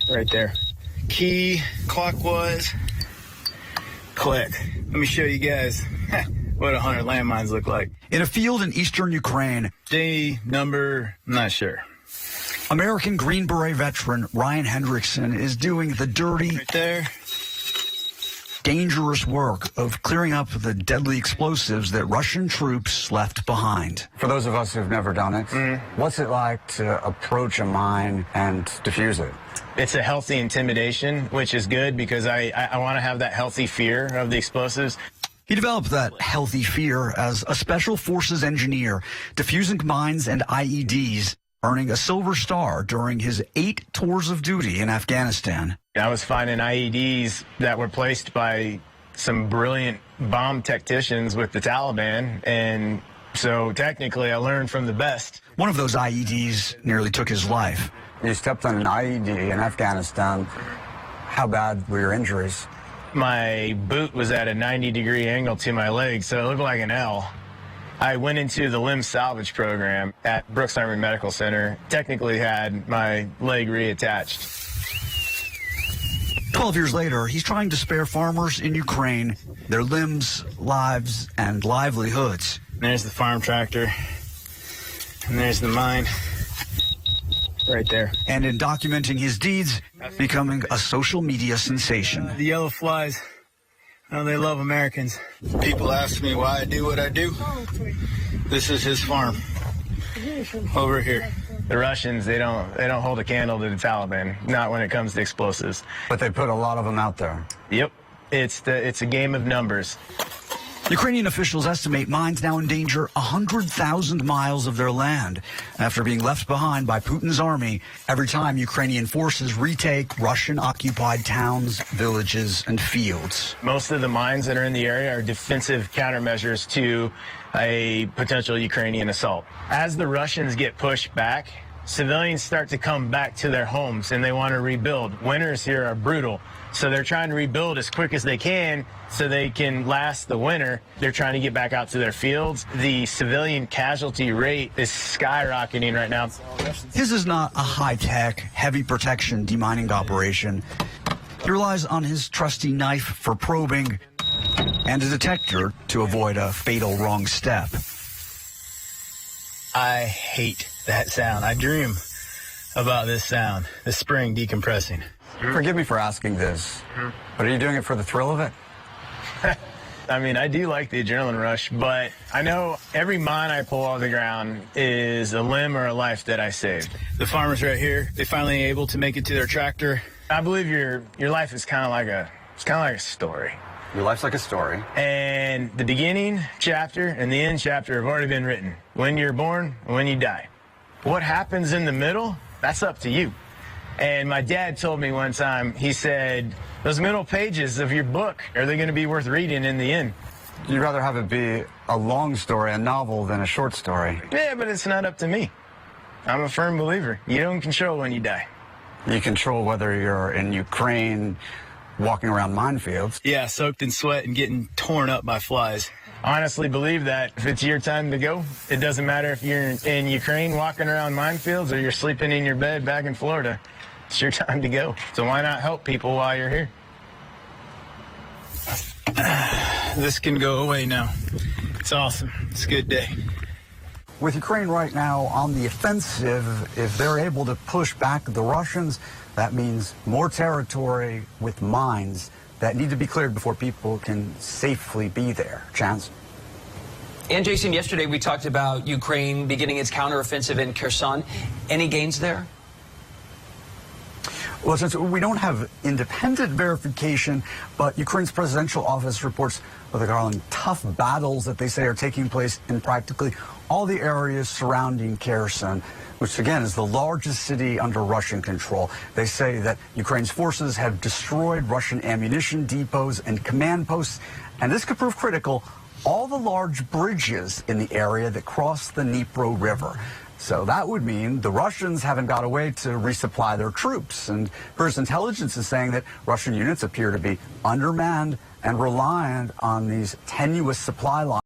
right there. Key, clockwise, click. Let me show you guys what 100 landmines look like. In a field in eastern Ukraine, Day number, I'm not sure. American Green Beret veteran Ryan Hendrickson is doing the dirty, Right there. dangerous work of clearing up the deadly explosives that Russian troops left behind. For those of us who've never done it, what's it like to approach a mine and defuse it? It's a healthy intimidation, which is good because I want to have that healthy fear of the explosives. He developed that healthy fear as a special forces engineer, defusing mines and IEDs, earning a Silver Star during his 8 tours of duty in Afghanistan. I was finding IEDs that were placed by some brilliant bomb technicians with the Taliban, and so technically I learned from the best. One of those IEDs nearly took his life. You stepped on an IED in Afghanistan. How bad were your injuries? My boot was at a 90-degree angle to my leg, so it looked like an L. I went into the limb salvage program at Brooks Army Medical Center. Technically had my leg reattached. 12 years later, he's trying to spare farmers in Ukraine their limbs, lives, and livelihoods. There's the farm tractor, and there's the mine. Right there. And in documenting his deeds, becoming a social media sensation. The yellow flies, oh, they love Americans. People ask me why I do what I do. This is his farm. Over here. The Russians, they don't hold a candle to the Taliban, not when it comes to explosives. But they put a lot of them out there. Yep, it's a game of numbers. Ukrainian officials estimate mines now endanger 100,000 miles of their land after being left behind by Putin's army every time Ukrainian forces retake Russian-occupied towns, villages, and fields. Most of the mines that are in the area are defensive countermeasures to a potential Ukrainian assault. As the Russians get pushed back, civilians start to come back to their homes and they want to rebuild. Winters here are brutal, so they're trying to rebuild as quick as they can so they can last the winter. They're trying to get back out to their fields. The civilian casualty rate is skyrocketing right now. His is not a high-tech, heavy protection demining operation. He relies on his trusty knife for probing and a detector to avoid a fatal wrong step. I hate that sound. I dream about this sound, the spring decompressing. Forgive me for asking this, but are you doing it for the thrill of it? I mean, I do like the adrenaline rush, but I know every mine I pull out of the ground is a limb or a life that I saved. The farmers right here, they finally able to make it to their tractor. I believe your life is kind of like a story. Your life's like a story. And the beginning chapter and the end chapter have already been written. When you're born and when you die. What happens in the middle, that's up to you. And my dad told me one time, he said, those middle pages of your book, are they going to be worth reading in the end? You'd rather have it be a long story, a novel, than a short story. Yeah, but it's not up to me. I'm a firm believer. You don't control when you die. You control whether you're in Ukraine, walking around minefields. Yeah, soaked in sweat and getting torn up by flies. Honestly believe that if it's your time to go, it doesn't matter if you're in Ukraine walking around minefields or you're sleeping in your bed back in Florida. It's your time to go. So why not help people while you're here? This can go away now. It's awesome. It's a good day. With Ukraine right now on the offensive, if they're able to push back the Russians, that means more territory with mines that need to be cleared before people can safely be there. Chance? And Jason, yesterday we talked about Ukraine beginning its counteroffensive in Kherson. Any gains there? Well, since we don't have independent verification, but Ukraine's presidential office reports what they're calling tough battles that they say are taking place in practically all the areas surrounding Kherson, which again is the largest city under Russian control. They say that Ukraine's forces have destroyed Russian ammunition depots and command posts, and this could prove critical, all the large bridges in the area that cross the Dnipro River. So that would mean the Russians haven't got a way to resupply their troops. And British intelligence is saying that Russian units appear to be undermanned and reliant on these tenuous supply lines.